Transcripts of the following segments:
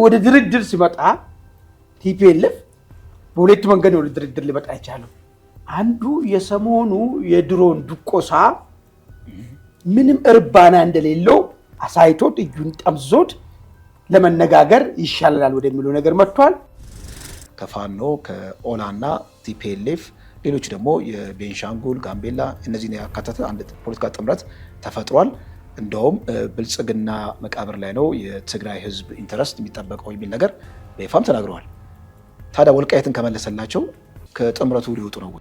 ወደ ድርድር ሲመጣ ቲፒኤልኤፍ በሁለት መንገድ ወደ ድርድር ሊመጣ ይቻላል። አንዱ የሰሞኑ የድሮን ድቆሳ ምንም እርባና እንደሌለው አሳይቶት እጁን ጠምዞት ለመነጋገር ይሻላል ወደሚለው ነገር መጥቷል። ከፋኖ ከኦላና ቲፒኤልኤፍ ሌሎች ደግሞ የቤንሻንጉል ጋምቤላ እነዚህን ያካተተ አንድ ፖለቲካ ጥምረት ተፈጥሯል። እንደውም ብልጽግና መቃብር ላይ ነው የትግራይ ህዝብ ኢንተረስት የሚጠበቀው የሚል ነገር በይፋም ተናግረዋል። ታዲያ ወልቃይትን ከመለሰላቸው ከጥምረቱ ሊወጡ ነው።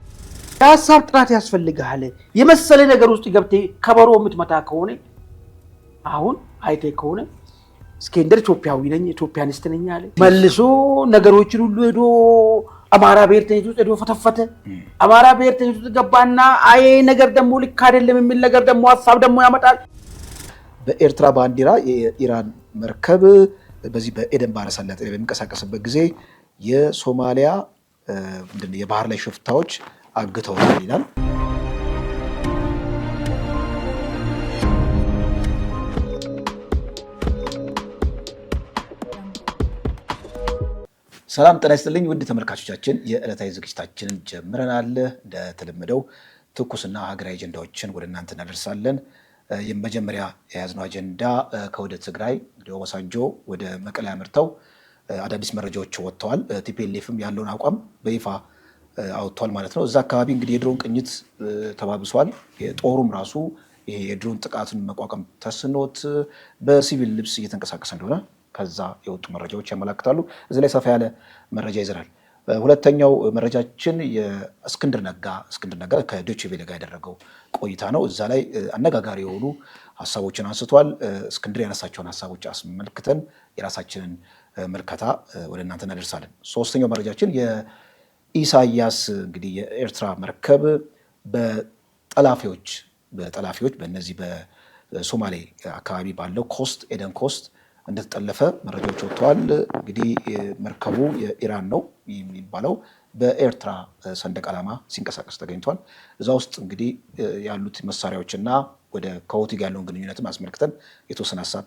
የሀሳብ ጥራት ያስፈልግሃል። የመሰለ ነገር ውስጥ ገብተህ ከበሮ የምትመታ ከሆነ አሁን አይቴ ከሆነ እስኬንደር ኢትዮጵያዊ ነኝ ኢትዮጵያኒስት ነኝ አለ። መልሶ ነገሮችን ሁሉ ሄዶ አማራ ብሔርተኝነት ውስጥ ሄዶ ፈተፈተ። አማራ ብሔርተኝነት ውስጥ ገባና አይ ነገር ደግሞ ልክ አይደለም የሚል ነገር ደግሞ ሀሳብ ደግሞ ያመጣል። በኤርትራ ባንዲራ የኢራን መርከብ በዚህ በኤደን ባህረ ሰላጤ በሚንቀሳቀስበት ጊዜ የሶማሊያ የባህር ላይ ሽፍታዎች አግተውታል ይላል። ሰላም ጤና ይስጥልኝ ውድ ተመልካቾቻችን፣ የዕለታዊ ዝግጅታችንን ጀምረናል። እንደተለመደው ትኩስና ሀገራዊ አጀንዳዎችን ወደ እናንተ እናደርሳለን። የመጀመሪያ የያዝነው አጀንዳ ከወደ ትግራይ ወደ ኦባሳንጆ ወደ መቀሌ አምርተው አዳዲስ መረጃዎች ወጥተዋል። ቲፒኤልኤፍም ያለውን አቋም በይፋ አውጥቷል ማለት ነው። እዛ አካባቢ እንግዲህ የድሮን ቅኝት ተባብሷል። የጦሩም ራሱ ይሄ የድሮን ጥቃትን መቋቋም ተስኖት በሲቪል ልብስ እየተንቀሳቀሰ እንደሆነ ከዛ የወጡ መረጃዎች ያመላክታሉ። እዚህ ላይ ሰፋ ያለ መረጃ ይዘናል። ሁለተኛው መረጃችን የእስክንድር ነጋ ከዶይቼ ቬለ ጋር ያደረገው ቆይታ ነው። እዛ ላይ አነጋጋሪ የሆኑ ሀሳቦችን አንስቷል። እስክንድር ያነሳቸውን ሀሳቦች አስመልክተን የራሳችንን መልከታ ወደ እናንተ እናደርሳለን። ሶስተኛው መረጃችን የኢሳያስ እንግዲህ የኤርትራ መርከብ በጠላፊዎች በእነዚህ በሶማሌ አካባቢ ባለው ኮስት ኤደን ኮስት እንደተጠለፈ መረጃዎች ወጥተዋል። እንግዲህ መርከቡ የኢራን ነው የሚባለው በኤርትራ ሰንደቅ ዓላማ ሲንቀሳቀስ ተገኝቷል። እዛ ውስጥ እንግዲህ ያሉት መሳሪያዎችና ወደ ከሆቲ ጋር ያለውን ግንኙነትም አስመልክተን የተወሰነ ሀሳብ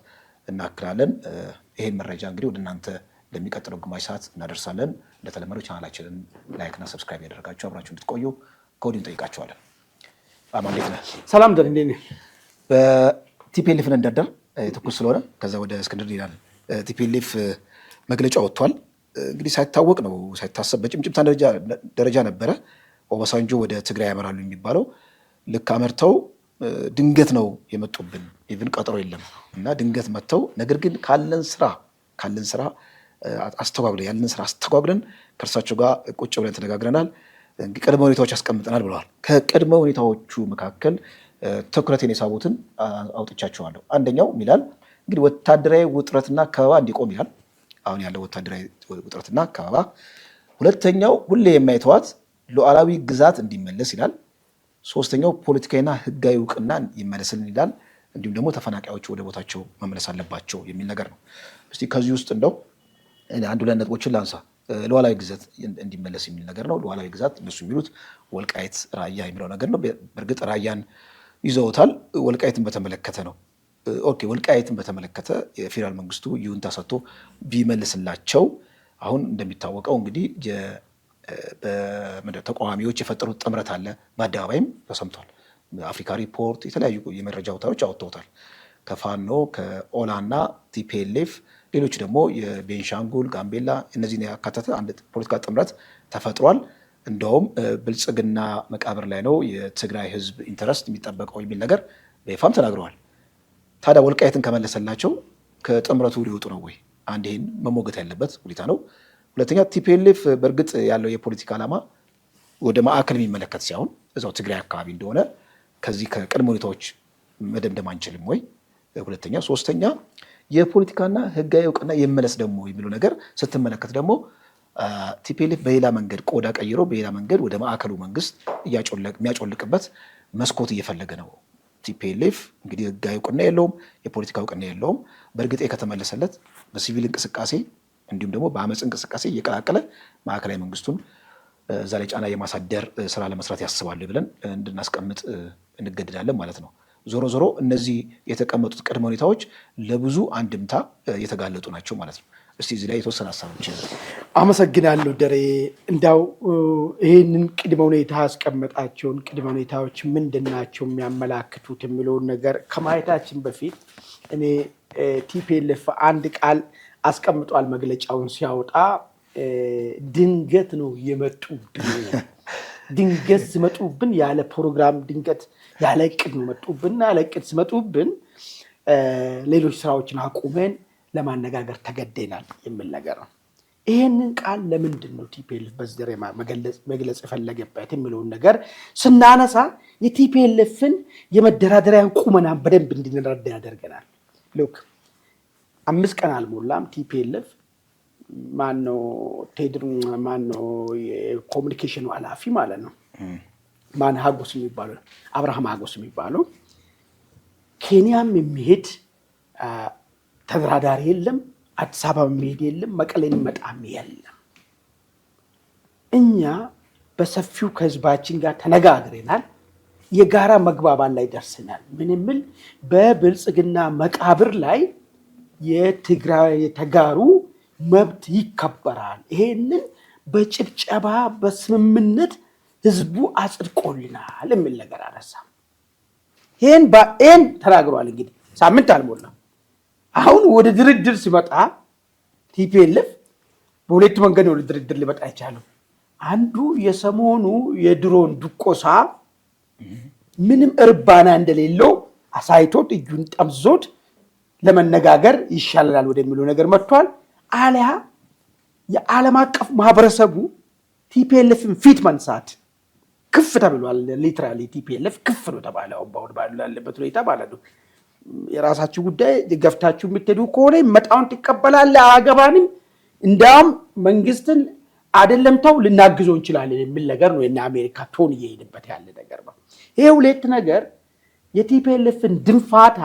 እናክላለን። ይሄን መረጃ እንግዲህ ወደ እናንተ ለሚቀጥለው ግማሽ ሰዓት እናደርሳለን። እንደተለመደው ቻናላችንን ላይክና ሰብስክራይብ ያደረጋችሁ አብራችሁ እንድትቆዩ ከወዲሁ እንጠይቃችኋለን። አማን እንዴት ነህ? ሰላም ደህና እንዴት ነህ? በቲፒኤልኤፍ እንደርደር ትኩስ ስለሆነ ከዛ ወደ እስክንድር ይላል። ቲፒኤልኤፍ መግለጫ ወጥቷል። እንግዲህ ሳይታወቅ ነው ሳይታሰብ በጭምጭምታ ደረጃ ነበረ ኦባሳንጆ ወደ ትግራይ ያመራሉ የሚባለው። ልክ አመርተው ድንገት ነው የመጡብን። ኢቭን ቀጠሮ የለም እና ድንገት መጥተው ነገር ግን ካለን ስራ አስተጓጉለን ከእርሳቸው ጋር ቁጭ ብለን ተነጋግረናል። ቅድመ ሁኔታዎች ያስቀምጠናል ብለዋል። ከቅድመ ሁኔታዎቹ መካከል ትኩረቴን የሳቡትን አውጥቻቸዋለሁ። አንደኛው ይላል እንግዲህ ወታደራዊ ውጥረትና ከበባ እንዲቆም ይላል። አሁን ያለው ወታደራዊ ውጥረትና ከበባ። ሁለተኛው ሁሌ የማይተዋት ሉዓላዊ ግዛት እንዲመለስ ይላል። ሶስተኛው ፖለቲካዊና ሕጋዊ እውቅና ይመለስልን ይላል። እንዲሁም ደግሞ ተፈናቃዮች ወደ ቦታቸው መመለስ አለባቸው የሚል ነገር ነው። እስቲ ከዚህ ውስጥ እንደው አንድ ሁለት ነጥቦችን ላንሳ። ሉዓላዊ ግዛት እንዲመለስ የሚል ነገር ነው። ሉዓላዊ ግዛት እነሱ የሚሉት ወልቃይት ራያ የሚለው ነገር ነው። በእርግጥ ራያን ይዘውታል። ወልቃይትን በተመለከተ ነው። ኦኬ ወልቃይትን በተመለከተ የፌዴራል መንግስቱ ይሁንታ ሰጥቶ ቢመልስላቸው አሁን እንደሚታወቀው እንግዲህ ተቃዋሚዎች የፈጠሩት ጥምረት አለ። በአደባባይም ተሰምቷል። አፍሪካ ሪፖርት የተለያዩ የመረጃ አውታሮች አወጥተውታል። ከፋኖ ከኦላና ቲፒኤልኤፍ ሌሎች ደግሞ የቤንሻንጉል ጋምቤላ እነዚህን ያካተተ አንድ ፖለቲካ ጥምረት ተፈጥሯል። እንደውም ብልጽግና መቃብር ላይ ነው የትግራይ ህዝብ ኢንተረስት የሚጠበቀው የሚል ነገር በይፋም ተናግረዋል። ታዲያ ወልቃይትን ከመለሰላቸው ከጥምረቱ ሊወጡ ነው ወይ? አንድ ይህን መሞገት ያለበት ሁኔታ ነው። ሁለተኛ ቲፒኤልኤፍ በእርግጥ ያለው የፖለቲካ ዓላማ ወደ ማዕከል የሚመለከት ሲሆን እዛው ትግራይ አካባቢ እንደሆነ ከዚህ ከቅድመ ሁኔታዎች መደምደም አንችልም ወይ? ሁለተኛ ሶስተኛ የፖለቲካና ህጋዊ እውቅና ይመለስ ደግሞ የሚለው ነገር ስትመለከት ደግሞ ቲፒኤልኤፍ በሌላ መንገድ ቆዳ ቀይሮ በሌላ መንገድ ወደ ማዕከሉ መንግስት የሚያጮልቅበት መስኮት እየፈለገ ነው። ቲፒኤልኤፍ እንግዲህ ህጋዊ እውቅና የለውም፣ የፖለቲካ እውቅና የለውም። በእርግጥ ከተመለሰለት በሲቪል እንቅስቃሴ እንዲሁም ደግሞ በአመፅ እንቅስቃሴ እየቀላቀለ ማዕከላዊ መንግስቱን እዛ ላይ ጫና የማሳደር ስራ ለመስራት ያስባሉ ብለን እንድናስቀምጥ እንገድዳለን ማለት ነው። ዞሮ ዞሮ እነዚህ የተቀመጡት ቅድመ ሁኔታዎች ለብዙ አንድምታ የተጋለጡ ናቸው ማለት ነው። እስቲ እዚህ ላይ የተወሰነ ሀሳቦች አመሰግናለሁ ደሬ። እንዳው ይህንን ቅድመ ሁኔታ ያስቀመጣቸውን ቅድመ ሁኔታዎች ምንድን ናቸው የሚያመላክቱት የሚለውን ነገር ከማየታችን በፊት እኔ ቲፒኤልኤፍ አንድ ቃል አስቀምጧል መግለጫውን ሲያወጣ ድንገት ነው የመጡብን። ድንገት ሲመጡብን ያለ ፕሮግራም ድንገት ያለ እቅድ ነው መጡብን። ያለ እቅድ ሲመጡብን ሌሎች ስራዎችን አቁመን ለማነጋገር ተገደናል የሚል ነገር ነው። ይሄንን ቃል ለምንድን ነው ቲፒኤልኤፍ በዚህ ደረጃ መግለጽ የፈለገበት የሚለውን ነገር ስናነሳ የቲፒኤልኤፍን የመደራደሪያን ቁመናን በደንብ እንድንረዳ ያደርገናል። ሉክ 5 ቀን አልሞላም ቲፒኤልኤፍ ማነው የኮሚኒኬሽኑ ኃላፊ ማለት ነው ሀጎስ የሚባለው አብርሃም ሀጎስ የሚባለው ኬንያም የሚሄድ ተደራዳሪ የለም፣ አዲስ አበባ የሚሄድ የለም፣ መቀሌን መጣም የለም። እኛ በሰፊው ከህዝባችን ጋር ተነጋግረናል፣ የጋራ መግባባት ላይ ደርሰናል። ምን የሚል በብልጽግና መቃብር ላይ የተጋሩ መብት ይከበራል፣ ይሄንን በጭብጨባ በስምምነት ህዝቡ አጽድቆልናል የሚል ነገር አነሳ። ይሄን ተናግሯል። እንግዲህ ሳምንት አልሞላም። አሁን ወደ ድርድር ሲመጣ ቲፒኤልኤፍ በሁለት መንገድ ወደ ድርድር ሊመጣ ይቻላል። አንዱ የሰሞኑ የድሮን ድቆሳ ምንም እርባና እንደሌለው አሳይቶት እጁን ጠምዞት ለመነጋገር ይሻላል ወደሚለው ነገር መጥቷል። አሊያ የዓለም አቀፍ ማህበረሰቡ ቲፒኤልኤፍን ፊት መንሳት ክፍ ተብሏል። ሊትራሊ ቲፒኤልኤፍ ክፍ ነው ተባለው ባለበት ሁኔታ ማለት ነው። የራሳችሁ ጉዳይ ገፍታችሁ የምትሄዱ ከሆነ መጣውን ትቀበላለህ፣ አያገባንም፣ እንዳውም መንግስትን አይደለም ተው ልናግዘው እንችላለን የሚል ነገር ነው። የእነ አሜሪካ ቶን እየሄድበት ያለ ነገር ነው። ይሄ ሁለት ነገር የቲፒኤልኤፍን ድንፋታ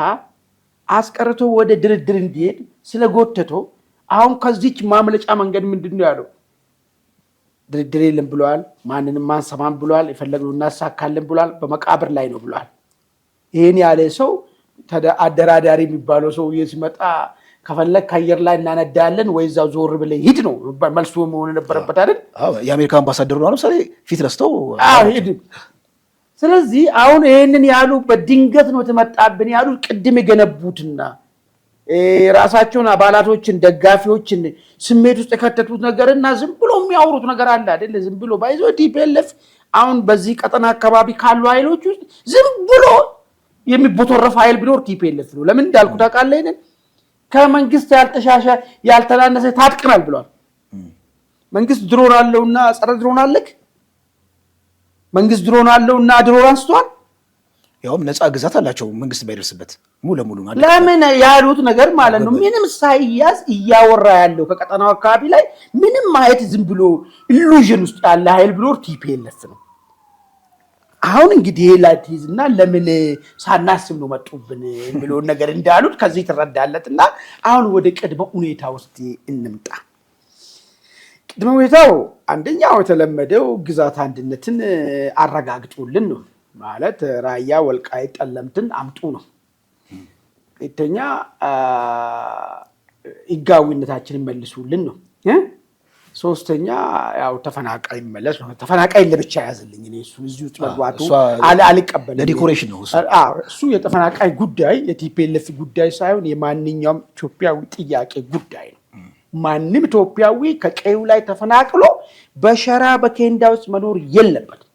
አስቀርቶ ወደ ድርድር እንዲሄድ ስለጎተቶ አሁን ከዚች ማምለጫ መንገድ ምንድን ነው ያለው? ድርድር የለም ብለዋል፣ ማንንም ማንሰማም ብለዋል፣ የፈለግነው እናሳካለን ብለዋል፣ በመቃብር ላይ ነው ብለዋል። ይህን ያለ ሰው አደራዳሪ የሚባለው ሰውዬ ሲመጣ ከፈለግ ከአየር ላይ እናነዳለን ወይ እዛው ዞር ብለህ ሂድ ነው መልሱ መሆን ነበረበት አይደል? የአሜሪካ አምባሳደሩ ነው ለምሳሌ ፊት ለስተው ሂድ። ስለዚህ አሁን ይህንን ያሉ በድንገት ነው የተመጣብን ያሉ ቅድም የገነቡትና ራሳቸውን አባላቶችን ደጋፊዎችን ስሜት ውስጥ የከተቱት ነገርና ዝም ብሎ የሚያወሩት ነገር አለ አይደል? ዝም ብሎ ባይዞ ቲፒኤልኤፍ አሁን በዚህ ቀጠና አካባቢ ካሉ ኃይሎች ውስጥ ዝም ብሎ የሚቦተረፍ ኃይል ቢኖር ቲፒኤልኤፍ ነው። ለምን እንዳልኩ ታውቃለህ? ከመንግስት ያልተናነሰ ታጥቀናል ብሏል። መንግስት ድሮን አለውና ጸረ ድሮን አለክ። መንግስት ድሮን አለውና ድሮን አንስቷል። ያውም ነፃ ግዛት አላቸው መንግስት ባይደርስበት ሙሉ ለሙሉ ማለት ለምን ያሉት ነገር ማለት ነው። ምንም ሳይያዝ እያወራ ያለው ከቀጠናው አካባቢ ላይ ምንም ማየት ዝም ብሎ ኢሉዥን ውስጥ ያለ ኃይል ቢኖር ቲፒኤልኤፍ ነው። አሁን እንግዲህ ላቲዝና ለምን ሳናስብ ነው መጡብን የሚለውን ነገር እንዳሉት ከዚህ ትረዳለትና አሁን ወደ ቅድመ ሁኔታ ውስጥ እንምጣ። ቅድመ ሁኔታው አንደኛው የተለመደው ግዛት አንድነትን አረጋግጡልን ነው። ማለት ራያ ወልቃይት ጠለምትን አምጡ ነው። ሁለተኛ ህጋዊነታችንን መልሱልን ነው። ሶስተኛ ያው ተፈናቃይ መለስ ነው። ተፈናቃይ ለብቻ ያዝልኝ እኔ እሱ እዚህ ውስጥ መግባቱ አልቀበልም። ለዲኮሬሽን ነው እሱ የተፈናቃይ ጉዳይ የቲፒኤልኤፍ ጉዳይ ሳይሆን የማንኛውም ኢትዮጵያዊ ጥያቄ ጉዳይ ነው። ማንም ኢትዮጵያዊ ከቀዩ ላይ ተፈናቅሎ በሸራ በኬንዳ ውስጥ መኖር የለበትም።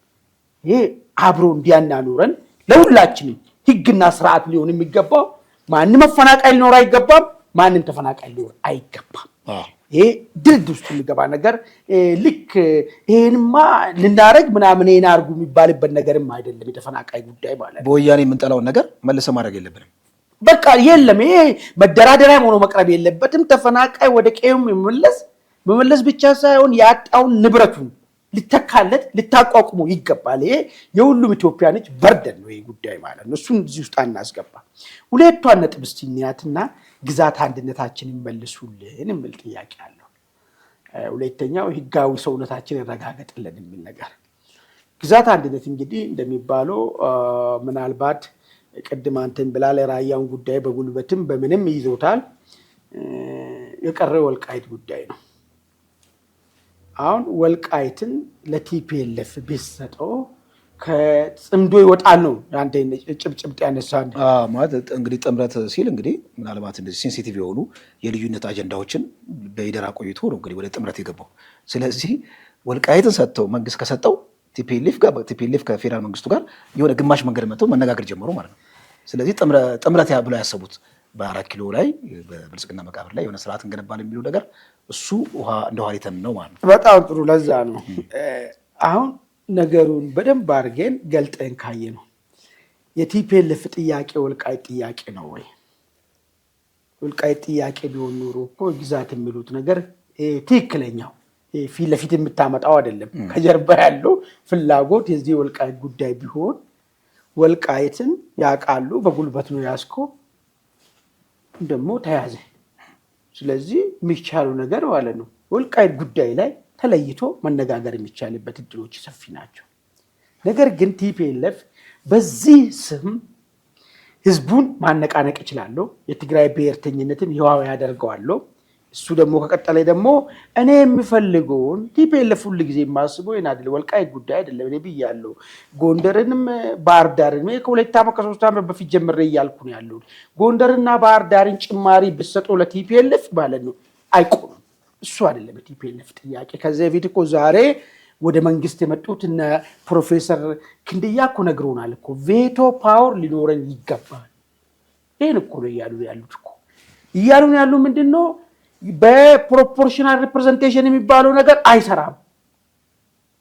ይሄ አብሮ እንዲያናኑረን ለሁላችንም ህግና ስርዓት ሊሆን የሚገባው ማንም መፈናቃይ ሊኖር አይገባም። ማንም ተፈናቃይ ሊኖር አይገባም። ይሄ ድርድር ውስጥ የሚገባ ነገር ልክ ይሄንማ ልናረግ ምናምን ይሄን አርጉ የሚባልበት ነገርም አይደለም። የተፈናቃይ ጉዳይ ማለት በወያኔ የምንጠላውን ነገር መልሰ ማድረግ የለብንም። በቃ የለም ይሄ መደራደሪያ ሆኖ መቅረብ የለበትም። ተፈናቃይ ወደ ቀዩም መመለስ ብቻ ሳይሆን ያጣውን ንብረቱን ልተካለት ልታቋቁሙ ይገባል። ይሄ የሁሉም ኢትዮጵያኖች በርደን ነው ይሄ ጉዳይ ማለት ነው። እሱን እዚህ ውስጥ አናስገባ። ሁለቷን ነጥብ እስቲ እንያትና ግዛት አንድነታችንን መልሱልን የሚል ጥያቄ አለው። ሁለተኛው ህጋዊ ሰውነታችን ይረጋገጥልን የሚል ነገር። ግዛት አንድነት እንግዲህ እንደሚባለው ምናልባት ቅድም አንተን ብላ ለራያውን ጉዳይ በጉልበትም በምንም ይዞታል። የቀረው ወልቃይት ጉዳይ ነው። አሁን ወልቃይትን ለቲፒኤልኤፍ ቢሰጠው ከጽምዶ ይወጣል ነው አንተ ጭብጭብጥ ያነሳን ማለት እንግዲህ ጥምረት ሲል እንግዲህ ምናልባት እንደዚህ ሴንሲቲቭ የሆኑ የልዩነት አጀንዳዎችን በይደራ ቆይቶ ነው እንግዲህ ወደ ጥምረት የገባው። ስለዚህ ወልቃይትን ሰጥተው መንግስት ከሰጠው ቲፒኤልኤፍ ከፌዴራል መንግስቱ ጋር የሆነ ግማሽ መንገድ መጥተው መነጋገር ጀመሩ ማለት ነው። ስለዚህ ጥምረት ብለው ያሰቡት በ4 ኪሎ ላይ በብልጽግና መቃብር ላይ የሆነ ስርዓት እንገነባለን የሚሉ ነገር እሱ እንደ ውሃ ሊተን ነው ማለት ነው። በጣም ጥሩ። ለዛ ነው አሁን ነገሩን በደንብ አድርገን ገልጠን ካየ ነው የቲፒኤልኤፍ ጥያቄ ወልቃይት ጥያቄ ነው ወይ? ወልቃይት ጥያቄ ቢሆን ኖሮ እኮ ግዛት የሚሉት ነገር ትክክለኛው ፊት ለፊት የምታመጣው አይደለም። ከጀርባ ያለው ፍላጎት የዚህ ወልቃይት ጉዳይ ቢሆን ወልቃይትን ያውቃሉ፣ በጉልበት ነው ያዝከው፣ ደግሞ ተያዘ። ስለዚህ የሚቻሉ ነገር ማለት ነው ወልቃይት ጉዳይ ላይ ተለይቶ መነጋገር የሚቻልበት እድሎች ሰፊ ናቸው። ነገር ግን ቲፒኤልኤፍ በዚህ ስም ህዝቡን ማነቃነቅ ይችላለሁ፣ የትግራይ ብሔርተኝነትን ህዋው ያደርገዋለሁ። እሱ ደግሞ ከቀጠለ ደግሞ እኔ የምፈልገውን ቲፒኤልኤፍ ሁሉ ጊዜ የማስበው ይናድል ወልቃይት ጉዳይ አይደለም። እኔ ብያለሁ ጎንደርንም ባህር ዳርን ከ2 ዓመት ከ3 ዓመት በፊት ጀምሬ እያልኩ ነው ያለው። ጎንደርና ባህር ዳርን ጭማሪ ብሰጠው ለቲፒኤልኤፍ ማለት ነው አይቆምም። እሱ አይደለም የቲፒኤልኤፍ ጥያቄ። ከዚህ በፊት እኮ ዛሬ ወደ መንግስት የመጡት እነ ፕሮፌሰር ክንድያ እኮ ነግሮናል እኮ ቬቶ ፓወር ሊኖረን ይገባል። ይህን እኮ ነው እያሉ ያሉ ምንድን ነው በፕሮፖርሽናል ሪፕሬዘንቴሽን የሚባለው ነገር አይሰራም።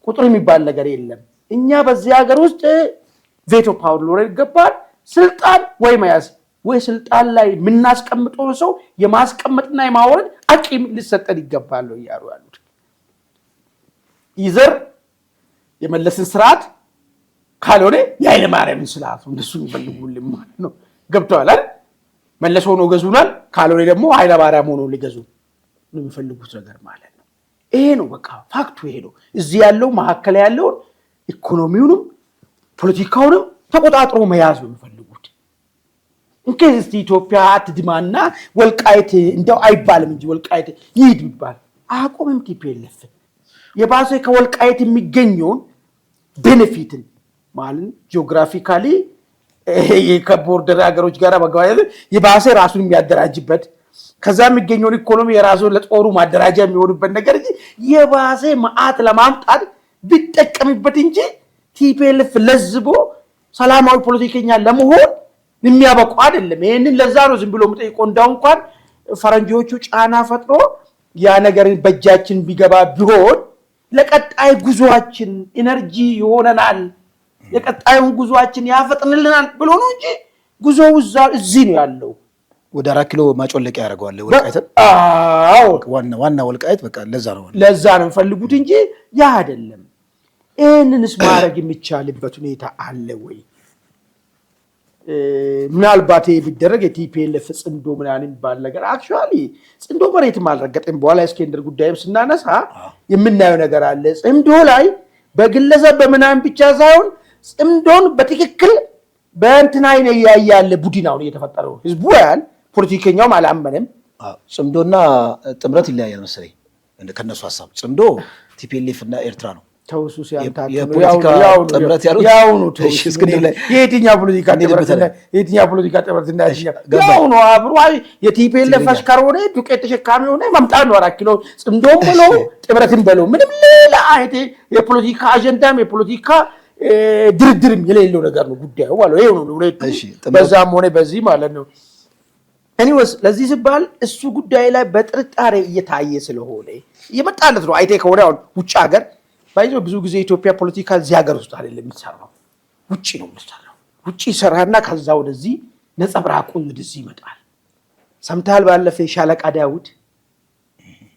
ቁጥር የሚባል ነገር የለም። እኛ በዚህ ሀገር ውስጥ ቬቶ ፓወር ሊኖረን ይገባል። ስልጣን ወይ መያዝ ወይ ስልጣን ላይ የምናስቀምጠው ሰው የማስቀመጥና የማወረድ አቂም ሊሰጠን ይገባል እያሉ ያሉት ይዘር የመለስን ስርዓት ካልሆነ የኃይለ ማርያምን ስርዓት እንደሱ ይፈልጉልን ማለት ነው። ገብተዋል አይደል? መለስ ሆኖ ገዙናል፣ ካልሆነ ደግሞ ኃይለ ማርያም ሆኖ ሊገዙ ነው የሚፈልጉት ነገር ማለት ነው። ይሄ ነው በቃ ፋክቱ ይሄ ነው። እዚህ ያለው መሀከል ያለውን ኢኮኖሚውንም ፖለቲካውንም ተቆጣጥሮ መያዝ ነው የሚፈልጉት። እንከዚህ ኢትዮጵያ አትድማና ወልቃይት እንደው አይባልም እንጂ ወልቃይት ይሄድ ይባል አቆምም ቲፒኤልኤፍ የባሰ ከወልቃይት የሚገኘውን ቤኔፊትን ማለት ጂኦግራፊካሊ ከቦርደር ሀገሮች ጋር መገባየት የባሰ ራሱን የሚያደራጅበት ከዛ የሚገኘውን ኢኮኖሚ የራሱን ለጦሩ ማደራጃ የሚሆንበት ነገር እንጂ የባሰ መዓት ለማምጣት ቢጠቀምበት እንጂ ቲፒኤልኤፍ ለዝቦ ሰላማዊ ፖለቲከኛ ለመሆን የሚያበቁ አይደለም። ይሄንን ለዛ ነው ዝም ብሎ የምጠይቀው። እንዳው እንኳን ፈረንጆቹ ጫና ፈጥሮ ያ ነገርን በእጃችን ቢገባ ቢሆን ለቀጣይ ጉዟችን ኢነርጂ ይሆነናል፣ የቀጣዩን ጉዟችን ያፈጥንልናል ብሎ ነው እንጂ ጉዞው እዚህ ነው ያለው። ወደ 4 ኪሎ ማጮለቂያ ያደርገዋል ወልቃይትን። ዋና ወልቃይት በቃ ለዛ ነው ፈልጉት እንጂ ያ አይደለም። ይሄንንስ ማድረግ የሚቻልበት ሁኔታ አለ ወይ? ምናልባት ቢደረግ የቲፒኤልኤፍ ጽምዶ ምናምን የሚባል ነገር አክቹዋሊ ጽምዶ መሬትም አልረገጠም። በኋላ እስኬንደር ጉዳይም ስናነሳ የምናየው ነገር አለ። ጽምዶ ላይ በግለሰብ በምናምን ብቻ ሳይሆን ጽምዶን በትክክል በእንትና አይነ ያያለ ቡድን አሁን እየተፈጠረው ህዝቡ ያል ፖለቲከኛውም አላመነም። ጽምዶና ጥምረት ይለያያል መሰለኝ ከነሱ ሐሳብ። ጽምዶ ቲፒኤልኤፍ እና ኤርትራ ነው። ተውሱ ሲያንታቱ የፖለቲካ ጥምረት ያሉት እስክንድር ላይ የትኛው ፖለቲካ ጥምረት ያው ነው አብሮ የቲፒኤልኤፍ አሽከር ሆነ ዱቄት ተሸካሚ ሆነ መምጣት ነው 4 ኪሎ ጽምዶም ብለው ጥምረትም ብለው ምንም ሌላ አይቴ የፖለቲካ አጀንዳም የፖለቲካ ድርድርም የሌለው ነገር ነው ጉዳዩ ማለት ነው። ይሄ ነው በዛም ሆነ በዚህ ማለት ነው። ኤኒዌይስ ለዚህ ሲባል እሱ ጉዳይ ላይ በጥርጣሬ እየታየ ስለሆነ የመጣለት ነው። አይቴ ከሆነ አሁን ውጭ ሀገር ባይዞ ብዙ ጊዜ ኢትዮጵያ ፖለቲካ እዚህ ሀገር ውስጥ አይደለም የሚሰራው፣ ውጪ ነው የሚሰራው። ውጪ ሰራና ከዛ ወደዚህ ነጸብራቁ ወደዚህ ይመጣል። ሰምታል ባለፈ ሻለቃ ዳውድ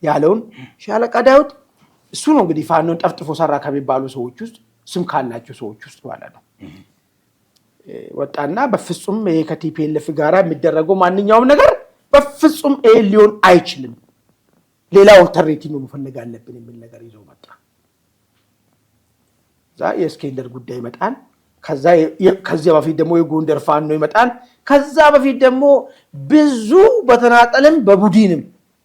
ያለውን ሻለቃ ዳውድ እሱ ነው እንግዲህ ፋኖን ጠፍጥፎ ሰራ ከሚባሉ ሰዎች ውስጥ ስም ካላቸው ሰዎች ውስጥ ማለት ነው። ወጣና በፍጹም ይሄ ከቲፒኤልኤፍ ጋራ የሚደረገው ማንኛውም ነገር በፍጹም ይሄ ሊሆን አይችልም፣ ሌላ ኦልተርኔቲቭ ነው መፈለግ አለብን የሚል ነገር ይዞ መጣ። ዛ የእስኬንደር ጉዳይ ይመጣል። ከዚያ በፊት ደግሞ የጎንደር ፋኖ ይመጣል። ከዛ በፊት ደግሞ ብዙ በተናጠልም በቡድንም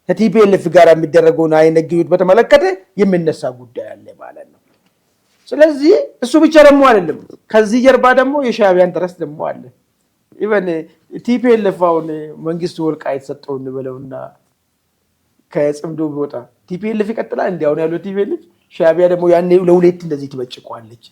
ከቲፒኤልኤፍ ጋር የሚደረገውን አይነት ግንኙነት በተመለከተ የሚነሳ ጉዳይ አለ ማለት ነው። ስለዚህ እሱ ብቻ ደግሞ አይደለም፣ ከዚህ ጀርባ ደግሞ የሻዕቢያን ተረስ ደግሞ አለ። ኢቨን ቲፒኤልኤፍ አሁን መንግስቱ ወልቃይት ሰጠው እንበለውና ከጽምዶ ቢወጣ ቲፒኤልኤፍ ይቀጥላል። እንዲያውም ያለው ቲፒኤልኤፍ ሻዕቢያ ደግሞ ያኔ ለሁለት እንደዚህ ትበጭቋለች፣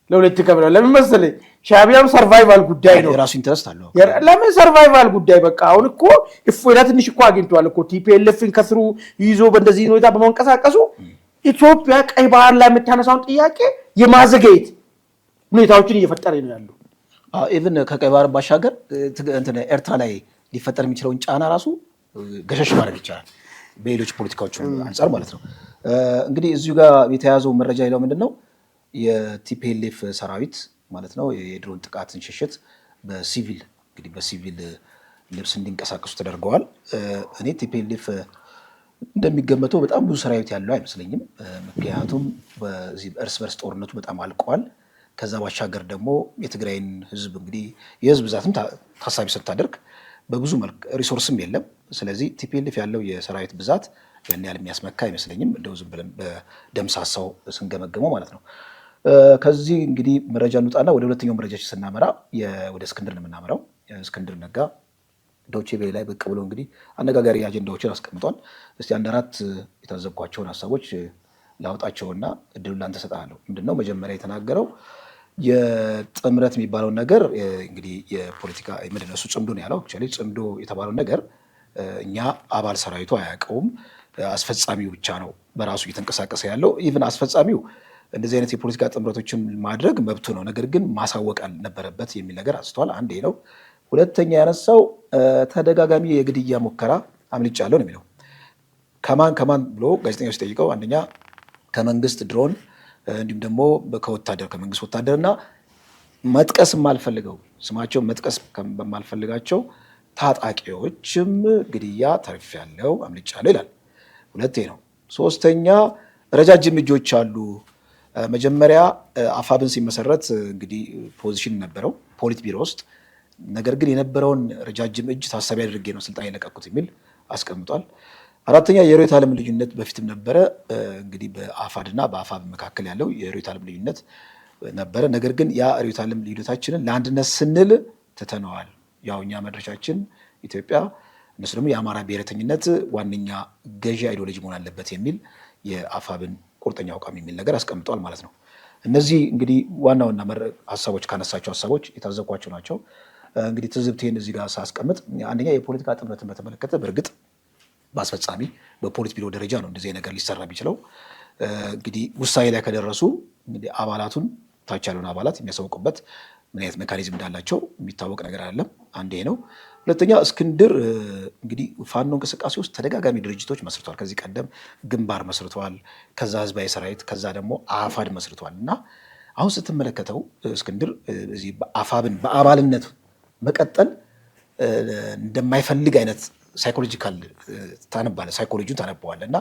ለሁለት ይከፍለዋል። ለምን መሰለህ? ሻዕቢያም ሰርቫይቫል ጉዳይ ነው፣ የራሱ ኢንተረስት አለው። ለምን ሰርቫይቫል ጉዳይ በቃ አሁን እኮ እፎይታ ትንሽ እኮ አግኝቷል እኮ ቲፒኤልኤፍን ከስሩ ይዞ በእንደዚህ ሁኔታ በመንቀሳቀሱ ኢትዮጵያ ቀይ ባህር ላይ የምታነሳውን ጥያቄ የማዘገየት ሁኔታዎችን እየፈጠረ ነው ያለው። ኢቭን ከቀይ ባህር ባሻገር ኤርትራ ላይ ሊፈጠር የሚችለውን ጫና ራሱ ገሸሽ ማድረግ ይቻላል፣ በሌሎች ፖለቲካዎች አንጻር ማለት ነው። እንግዲህ እዚሁ ጋር የተያዘው መረጃ ይለው ምንድን ነው? የቲፒኤልኤፍ ሰራዊት ማለት ነው የድሮን ጥቃትን ሽሽት በሲቪል ልብስ እንዲንቀሳቀሱ ተደርገዋል። እኔ ቲፒኤልኤፍ እንደሚገመተው በጣም ብዙ ሰራዊት ያለው አይመስለኝም። ምክንያቱም በዚህ እርስ በርስ ጦርነቱ በጣም አልቀዋል። ከዛ ባሻገር ደግሞ የትግራይን ህዝብ እንግዲህ የህዝብ ብዛትም ታሳቢ ስታደርግ በብዙ መልክ ሪሶርስም የለም። ስለዚህ ቲፒኤልኤፍ ያለው የሰራዊት ብዛት ያን ያህል የሚያስመካ አይመስለኝም፣ እንደው ዝም ብለን በደምሳሳው ስንገመገመው ማለት ነው። ከዚህ እንግዲህ መረጃ እንውጣና ወደ ሁለተኛው መረጃችን ስናመራ ወደ እስክንድር ነው የምናመራው። እስክንድር ነጋ ዶቼ ቬለ ላይ ብቅ ብሎ እንግዲህ አነጋጋሪ አጀንዳዎችን አስቀምጧል። እስቲ አንድ አራት የታዘብኳቸውን ሀሳቦች ላውጣቸውና እድሉን ላንተ እሰጥሃለሁ። ምንድነው መጀመሪያ የተናገረው የጥምረት የሚባለውን ነገር እንግዲህ የፖለቲካ ምንድነው እሱ ጽምዶ ነው ያለው። አክቹዋሊ ጽምዶ የተባለው ነገር እኛ አባል ሰራዊቱ አያውቀውም፣ አስፈጻሚው ብቻ ነው በራሱ እየተንቀሳቀሰ ያለው። ኢቭን አስፈጻሚው እንደዚህ አይነት የፖለቲካ ጥምረቶችን ማድረግ መብቱ ነው፣ ነገር ግን ማሳወቅ አልነበረበት የሚል ነገር አንስተዋል። አንዴ ነው። ሁለተኛ ያነሳው ተደጋጋሚ የግድያ ሙከራ አምልጫለሁ ነው የሚለው። ከማን ብሎ ጋዜጠኞች ጠይቀው፣ አንደኛ ከመንግስት ድሮን፣ እንዲሁም ደግሞ ከመንግስት ወታደርና መጥቀስ የማልፈልገው ስማቸው መጥቀስ በማልፈልጋቸው ታጣቂዎችም ግድያ ተርፌያለሁ፣ አምልጫለሁ ይላል። ሁለቴ ነው። ሶስተኛ ረጃጅም እጆች አሉ። መጀመሪያ አፋብን ሲመሰረት እንግዲህ ፖዚሽን ነበረው ፖሊት ቢሮ ውስጥ፣ ነገር ግን የነበረውን ረጃጅም እጅ ታሳቢ አድርጌ ነው ስልጣን የለቀኩት የሚል አስቀምጧል። አራተኛ የርዕዮተ ዓለም ልዩነት በፊትም ነበረ። እንግዲህ በአፋድና በአፋብ መካከል ያለው የርዕዮተ ዓለም ልዩነት ነበረ፣ ነገር ግን ያ ርዕዮተ ዓለም ልዩነታችንን ለአንድነት ስንል ትተነዋል። ያው እኛ መድረሻችን ኢትዮጵያ፣ እነሱ ደግሞ የአማራ ብሔረተኝነት ዋነኛ ገዢ አይዲዮሎጂ መሆን አለበት የሚል የአፋብን ቁርጠኛ አቋም የሚል ነገር አስቀምጧል ማለት ነው። እነዚህ እንግዲህ ዋና ዋና ሀሳቦች ካነሳቸው ሀሳቦች የታዘብኳቸው ናቸው። እንግዲህ ትዝብቴን እዚህ ጋር ሳስቀምጥ አንደኛ የፖለቲካ ጥምረትን በተመለከተ በእርግጥ በአስፈጻሚ በፖሊት ቢሮ ደረጃ ነው እንደዚህ ነገር ሊሰራ የሚችለው። እንግዲህ ውሳኔ ላይ ከደረሱ እንግዲህ አባላቱን ታች ያለውን አባላት የሚያሳውቁበት ምን አይነት ሜካኒዝም እንዳላቸው የሚታወቅ ነገር አይደለም። አንዴ ነው። ሁለተኛ እስክንድር እንግዲህ ፋኖ እንቅስቃሴ ውስጥ ተደጋጋሚ ድርጅቶች መስርቷል። ከዚህ ቀደም ግንባር መስርቷል፣ ከዛ ህዝባዊ ሰራዊት፣ ከዛ ደግሞ አፋድ መስርቷል። እና አሁን ስትመለከተው እስክንድር እዚህ አፋብን በአባልነት መቀጠል እንደማይፈልግ አይነት ሳይኮሎጂካል ሳይኮሎጂውን ታነበዋለህ። እና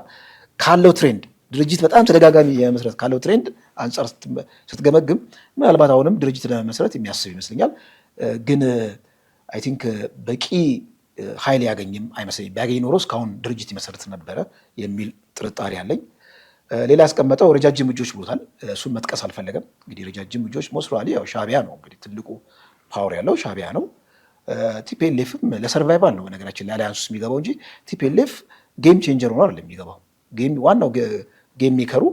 ካለው ትሬንድ ድርጅት በጣም ተደጋጋሚ የመስረት ካለው ትሬንድ አንጻር ስትገመግም ምናልባት አሁንም ድርጅት ለመመስረት የሚያስብ ይመስለኛል። ግን አይ ቲንክ በቂ ኃይል ያገኝም አይመስለኝም። ቢያገኝ ኖሮ እስካሁን ድርጅት ይመሰረት ነበረ የሚል ጥርጣሬ አለኝ። ሌላ ያስቀመጠው ረጃጅም እጆች ብሎታል። እሱን መጥቀስ አልፈለገም። እንግዲህ ረጃጅም እጆች ሞስራሊ ያው ሻዕቢያ ነው እንግዲህ ትልቁ ፓወር ያለው ሻዕቢያ ነው። ቲፒኤልኤፍም ለሰርቫይቫል ነው በነገራችን ላይ አሊያንስ ውስጥ የሚገባው እንጂ ቲፒኤልኤፍ ጌም ቼንጀር ሆኖ አይደለም የሚገባው። ዋናው ጌም ሜከሩ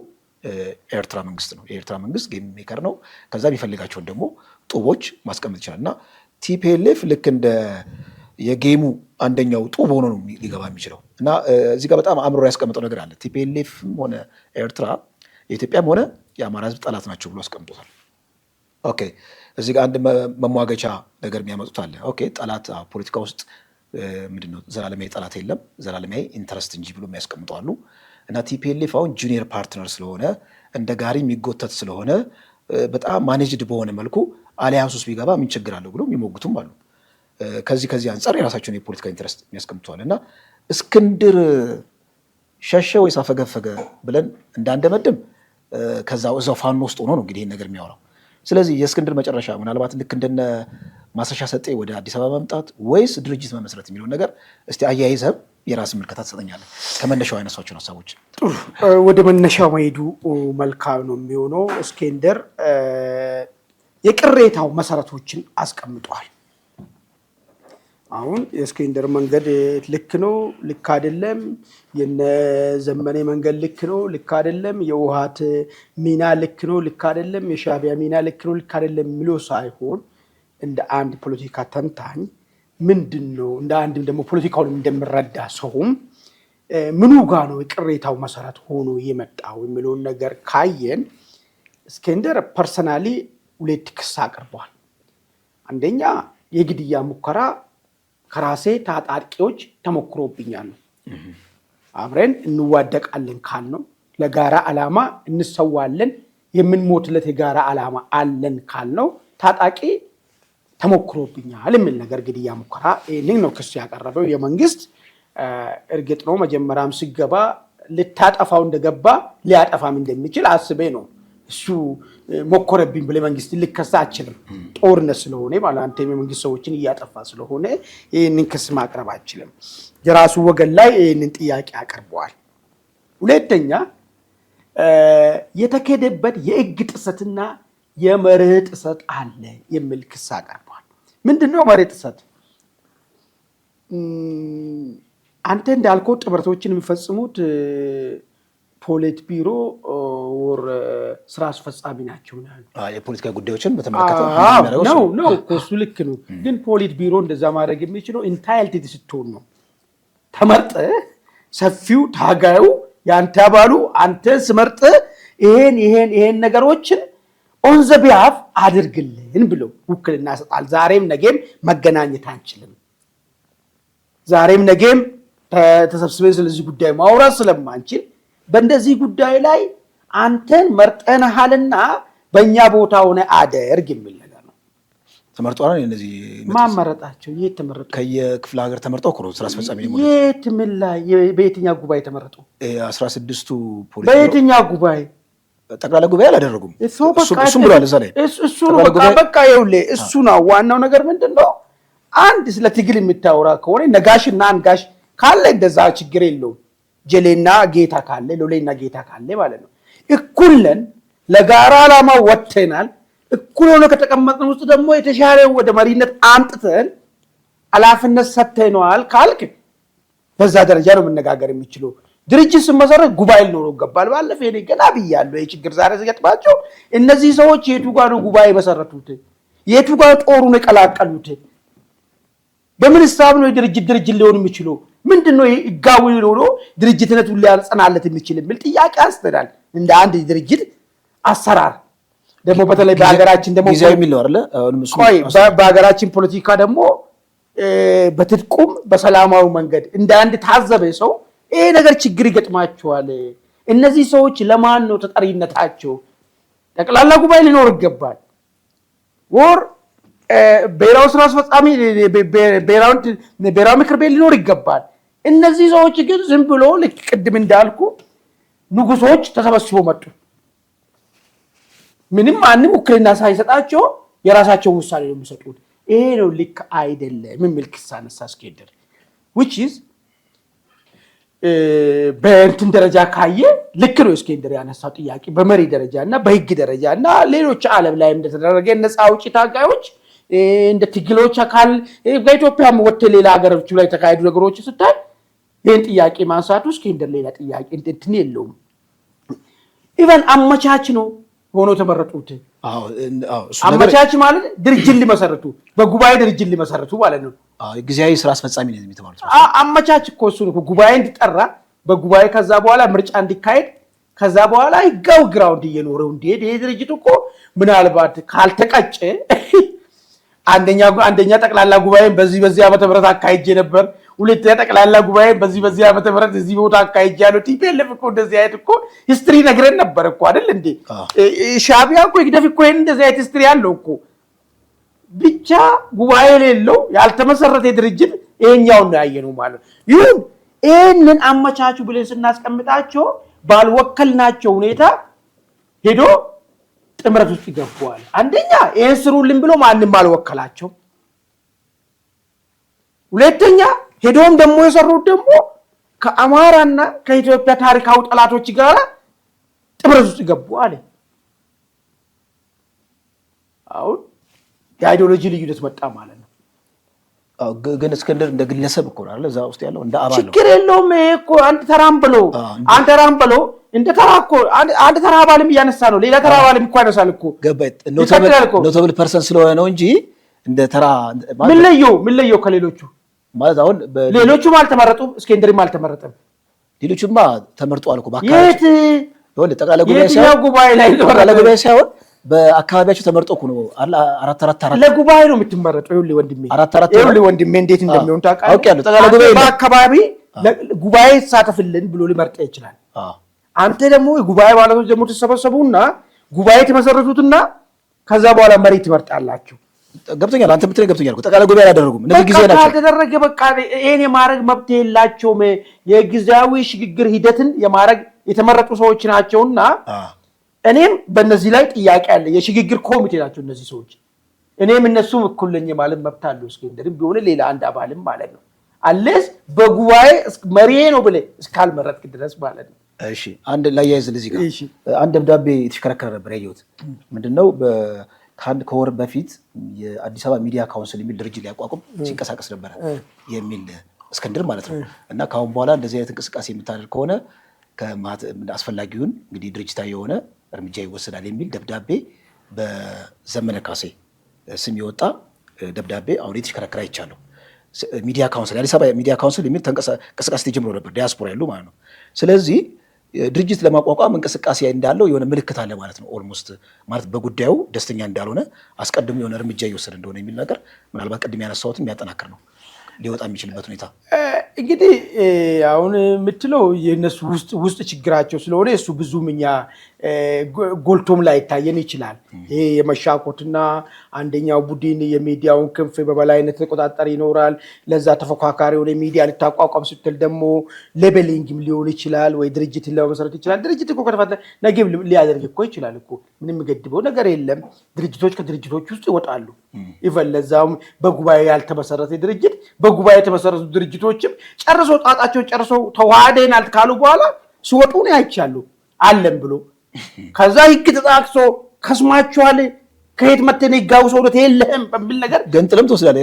ኤርትራ መንግስት ነው። የኤርትራ መንግስት ጌም ሜከር ነው። ከዛ የሚፈልጋቸውን ደግሞ ጡቦች ማስቀመጥ ይችላል። እና ቲፒኤልኤፍ ልክ እንደ የጌሙ አንደኛው ጡብ ሆኖ ነው ሊገባ የሚችለው። እና እዚህ ጋር በጣም አእምሮ ያስቀምጠው ነገር አለ። ቲፒኤልኤፍም ሆነ ኤርትራ የኢትዮጵያም ሆነ የአማራ ህዝብ ጠላት ናቸው ብሎ አስቀምጦታል። ኦኬ እዚህ ጋር አንድ መሟገቻ ነገር የሚያመጡት አለ። ኦኬ ጠላት ፖለቲካ ውስጥ ምንድነው ዘላለማዊ ጠላት የለም ዘላለማዊ ኢንተረስት እንጂ ብሎ የሚያስቀምጡ አሉ። እና ቲፒኤልኤፍ አሁን ጁኒየር ፓርትነር ስለሆነ እንደ ጋሪ የሚጎተት ስለሆነ በጣም ማኔጅድ በሆነ መልኩ አሊያንስ ውስጥ ቢገባ ምን ችግር አለው ብሎ የሚሞግቱም አሉ። ከዚህ አንጻር የራሳቸውን የፖለቲካ ኢንተረስት የሚያስቀምጠዋል። እና እስክንድር ሸሸ ወይስ አፈገፈገ ብለን እንዳንደመድም እዛው ፋኖ ውስጥ ሆኖ ነው እንግዲህ ይህን ነገር የሚያወራው። ስለዚህ የእስክንድር መጨረሻ ምናልባት ልክ እንደነ ማስረሻ ሰጤ ወደ አዲስ አበባ መምጣት ወይስ ድርጅት መመስረት የሚለውን ነገር እስቲ አያይዘብ የራስ ምልከታ ተሰጠኛለህ ከመነሻው አይነሳቸው ሐሳቦች ጥሩ ወደ መነሻው መሄዱ መልካም ነው የሚሆነው እስኬንደር የቅሬታው መሰረቶችን አስቀምጧል አሁን የእስኬንደር መንገድ ልክ ነው ልክ አይደለም የነ ዘመኔ መንገድ ልክ ነው ልክ አይደለም የውሃት ሚና ልክ ነው ልክ አይደለም የሻቢያ ሚና ልክ ነው ልክ አይደለም ሚሎ ሳይሆን እንደ አንድ ፖለቲካ ተንታኝ ምንድነው እንደ አንድም ደግሞ ፖለቲካውን እንደምረዳ ሰውም ምኑ ጋር ነው የቅሬታው መሰረት ሆኖ የመጣው የሚለው ነገር ካየን እስኬንደር ፐርሰናሊ ሁለት ክስ አቅርቧል አንደኛ የግድያ ሙከራ ከራሴ ታጣቂዎች ተሞክሮብኛል አብረን እንዋደቃለን ካልነው ለጋራ ዓላማ እንሰዋለን የምንሞትለት የጋራ ዓላማ አለን ካልነው ታጣቂ ተሞክሮብኛል የሚል ነገር ግድያ ሙከራ ይሄን ነው ክስ ያቀረበው የመንግስት እርግጥ ነው መጀመሪያም ሲገባ ልታጠፋው እንደገባ ሊያጠፋም እንደሚችል አስቤ ነው እሱ ሞከረብኝ ብለ መንግስት ሊከሳ አይችልም ጦርነት ስለሆነ ማለት አንተ የመንግስት ሰዎችን እያጠፋ ስለሆነ ይሄንን ክስ ማቅረብ አይችልም የራሱ ወገን ላይ ይሄንን ጥያቄ አቀርበዋል ሁለተኛ የተከደበት የህግ ጥሰትና የመርህ ጥሰት አለ የሚል ክስ አቀርበዋል ምንድነው መርህ ጥሰት አንተ እንዳልከው ጥምረቶችን የሚፈጽሙት ፖሊት ቢሮ ወር ስራ አስፈጻሚ ናቸው የፖለቲካ ጉዳዮችን በተመለከተ ነው እሱ ልክ ነው ግን ፖሊት ቢሮ እንደዛ ማድረግ የሚችለው ኢንታይልቲድ ስትሆን ነው ተመርጠ ሰፊው ታጋዩ ያንተ አባሉ አንተ ስመርጠ ይሄን ነገሮችን ኦን ዘ ቢሃፍ አድርግልን ብሎ ውክልና ሰጣል ዛሬም ነገም መገናኘት አንችልም ዛሬም ነገም ተሰብስበን ስለዚህ ጉዳይ ማውራት ስለማንችል በእንደዚህ ጉዳይ ላይ አንተን መርጠንሃልና በእኛ ቦታ ሆነ አደርግ የሚል ነገር ነው ተመርጧል እነዚህ ማመረጣቸው የት ተመረጡ ከየክፍለ ሀገር ተመርጠው እኮ ስራ አስፈጻሚ ነው የት ምን ላይ በየትኛው ጉባኤ ተመረጡ 16ቱ ፖሊስ በየትኛው ጉባኤ ጠቅላላ ጉባኤ አላደረጉም እሱ ብሏል እዛ ላይ እሱ ነው በቃ ይኸውልህ እሱ ነው ዋናው ነገር ምንድነው አንድ ስለ ትግል የምታወራ ከሆነ ነጋሽና አንጋሽ ካለ እንደዛ ችግር የለውም ጀሌና ጌታ ካለ ሎሌና ጌታ ካለ ማለት ነው እኩልን ለጋራ ዓላማ ወጥተናል እኩል ሆነ ከተቀመጥን ውስጥ ደግሞ የተሻለ ወደ መሪነት አምጥተን አላፍነት ሰጥተናል ካልክ በዛ ደረጃ ነው መነጋገር የሚችለው ድርጅት ሲመሰረት ጉባኤ ሊኖረው ይገባል ባለፈ እኔ ገና ብያለሁ የችግር ዛሬ ሲገጥማቸው እነዚህ ሰዎች የቱ ጋር ነው ጉባኤ መሰረቱት የቱ ጋር ጦሩን የቀላቀሉት በምን ሐሳብ ነው ድርጅት ሊሆን የሚችለው ምንድነው ይጋው ሊሆን ድርጅትነቱ ሊያጸናለት የሚችል ብል ጥያቄ አስተዳል እንደ አንድ ድርጅት አሰራር ደግሞ በተለይ በአገራችን ደግሞ ጊዜያዊ የሚል ነው አይደል አሁንም እሱ በአገራችን ፖለቲካ ደግሞ በትጥቁም በሰላማዊ መንገድ እንደ አንድ ታዘበ ሰው ይሄ ነገር ችግር ይገጥማቸዋል እነዚህ ሰዎች ለማን ነው ተጠሪነታቸው ጠቅላላ ጉባኤ ሊኖር ይገባል ወር ብሔራዊ ስራ አስፈጻሚ ብሔራዊ ምክር ቤት ሊኖር ይገባል እነዚህ ሰዎች ግን ዝም ብሎ ለቅድም እንዳልኩ ንጉሶች ተሰበስበው መጡ ምንም ማንም ውክልና ሳይሰጣቸው የራሳቸው ውሳኔ ነው የሚሰጡት ይሄ ነው ልክ አይደለም የሚል ክስ አነሳ እስኬንደር which is በእንትን ደረጃ ካየ ልክ ነው እስኬንደር ያነሳው ጥያቄ በመሪ ደረጃና በህግ ደረጃና ሌሎች ዓለም ላይ እንደተደረገ ነፃ አውጪ ታጋዮች እንደ ትግሎች አካል በኢትዮጵያ ወጥተ ሌላ ሀገሮች ላይ ተካሄዱ ነገሮች ስታይ ይሄን ጥያቄ ማንሳቱ እስኬንደር ሌላ ጥያቄ እንትን የለውም ኢቨን አመቻች ነው ሆኖ ተመረጡት አመቻች ማለት ድርጅት ሊመሰርቱ በጉባኤ ድርጅት ሊመሰርቱ ማለት ነው ጊዜያዊ ስራ አስፈጻሚ ነው የሚተባሉት አመቻች እኮ እሱ ነው ጉባኤ እንዲጠራ በጉባኤ ከዛ በኋላ ምርጫ እንዲካሄድ ከዛ በኋላ ይጋው ግራውንድ እየኖረው እንዲሄድ ይሄ ድርጅት እኮ ምናልባት ካልተቀጨ አንደኛ ጠቅላላ ጉባኤን በዚህ ዓመተ ምህረት አካሄጄ ነበር ሁለተኛ ጠቅላላ ጉባኤን በዚህ ዓመተ ምህረት እዚህ ቦታ አካሄጄ ያለው ቲፒኤልኤፍ እኮ እንደዚህ አይነት እኮ ሂስትሪ ነግረን ነበር እኮ አይደል እንዴ ሻቢያ እኮ ይግደፍ እኮ እንደዚህ አይነት ሂስትሪ ያለው እኮ ብቻ ጉባኤ የሌለው ያልተመሰረተ ድርጅት ይሄኛው ነው ያየነው ማለት ይሁን ይሄንን አመቻቹ ብለን ስናስቀምጣቸው ባልወከልናቸው ሁኔታ ሄዶ ጥምረት ውስጥ ይገባዋል አንደኛ ይሄን ስሩልን ብሎ ማንንም አልወከላቸው ሁለተኛ ሄዶም ደግሞ የሰሩት ደግሞ ከአማራና ከኢትዮጵያ ታሪካዊ ጠላቶች ጋር ጥምረት ውስጥ ገቡ አለ። አሁን የአይዲዮሎጂ ልዩነት መጣ ማለት ነው። ግን እስክንድር እንደ ግለሰብ እኮ ነው አይደል እዛ ውስጥ ያለው እንደ አባል ነው። ችግር የለውም እኮ አንድ ተራም ብሎ እንደ ተራ እኮ አንድ ተራ አባልም እያነሳ ነው። ሌላ ተራ አባልም እኮ ያነሳል እኮ ገባይ ኖታብል ፐርሰን ስለሆነ ነው እንጂ እንደ ተራ ምን ለየው ከሌሎቹ ማለት አሁን ሌሎቹም አልተመረጡም፣ እስክንድርም አልተመረጠም። ሌሎቹማ ተመርጧል እኮ የት ይወል ጠቅላላ ጉባኤ ላይ ጠቅላላ ጉባኤ ሳይሆን በአካባቢያቸው ተመርጦ እኮ ነው 4 ለጉባኤ ነው የምትመረጠው። ይኸውልህ ወንድሜ 4 ወንድሜ እንዴት እንደሚሆን ታውቃለህ? አውቄያለሁ። ጠቅላላ ጉባኤ በአካባቢ ጉባኤ ተሳተፍልን ብሎ ሊመርጥ ይችላል። አንተ ደግሞ የጉባኤ ባለቶች ደግሞ ተሰበሰቡና ጉባኤ ተመሰረቱትና ከዛ በኋላ መሪ ትመርጣላችሁ። ገብቶኛል። አንተ ምትለኝ ገብቶኛል እኮ ጠቅላላ ጉባኤ አላደረጉም። እነዚህ ጊዜ ናቸው ካልተደረገ በቃ ይሄን የማድረግ መብት የላቸውም። የጊዜያዊ ሽግግር ሂደትን የማድረግ የተመረጡ ሰዎች ናቸውና እኔም በእነዚህ ላይ ጥያቄ አለ። የሽግግር ኮሚቴ ናቸው እነዚህ ሰዎች። እኔም እነሱም እኩል ነኝ ማለት መብት አለው። እስክንድርም ቢሆን ሌላ አንድ አባልም ማለት ነው አለስ በጉባኤ መሪ ነው ብለህ እስካልመረጥክ ድረስ ማለት ነው። እሺ አንድ ላይ ያይዝ ለዚህ ጋር አንድ ደብዳቤ የተሽከረከረ ነበር ያየሁት። ምንድነው ከወር በፊት የአዲስ አበባ ሚዲያ ካውንስል የሚል ድርጅት ሊያቋቁም ሲንቀሳቀስ ነበር የሚል እስክንድር ማለት ነው። እና ካሁን በኋላ እንደዚህ አይነት እንቅስቃሴ የምታደርግ ከሆነ አስፈላጊውን እንግዲህ ድርጅታዊ የሆነ እርምጃ ይወሰዳል የሚል ደብዳቤ በዘመነ ካሴ ስም የወጣ ደብዳቤ አሁን የተሽከረከረ አይቻለሁ። ሚዲያ ካውንስል የአዲስ አበባ ሚዲያ ካውንስል የሚል እንቅስቃሴ ተጀምሮ ነበር፣ ዲያስፖራ ያሉ ማለት ነው። ስለዚህ ድርጅት ለማቋቋም እንቅስቃሴ እንዳለው የሆነ ምልክት አለ ማለት ነው። ኦልሞስት ማለት በጉዳዩ ደስተኛ እንዳልሆነ አስቀድሞ የሆነ እርምጃ እየወሰደ እንደሆነ የሚል ነገር ምናልባት ቅድም ያነሳሁትን የሚያጠናክር ነው ሊወጣ የሚችልበት ሁኔታ። እንግዲህ አሁን የምትለው የእነሱ ውስጥ ችግራቸው ስለሆነ እሱ ብዙም እኛ ጎልቶም ላይ ይታየን ይችላል። ይሄ የመሻኮትና አንደኛው ቡድን የሚዲያውን ክንፍ በበላይነት ተቆጣጣሪ ይኖራል። ለዛ ተፎካካሪ የሆነ ሚዲያ ልታቋቋም ስትል ደግሞ ሌቤሊንግም ሊሆን ይችላል ወይ ድርጅትን ለመሰረት ይችላል። ድርጅት እኮ ከተፈጠረ ነገም ሊያደርግ እኮ ይችላል እኮ ምንም ገድበው ነገር የለም። ድርጅቶች ከድርጅቶች ውስጥ ይወጣሉ። ኢቨን ለዛውም በጉባኤ ያልተመሰረተ ድርጅት በጉባኤ የተመሰረቱ ድርጅቶችም ጨርሶ ጣጣቸው ጨርሶ ተዋህደናል ካሉ በኋላ ሲወጡ ነው አይቻሉ አለም ብሎ ከዛ ህግ ተጣቅሶ ከስማቸዋል ከየት መተነ ይጋው ሰውነት የለህም በሚል ነገር ገንጥለም ተወስዳለህ።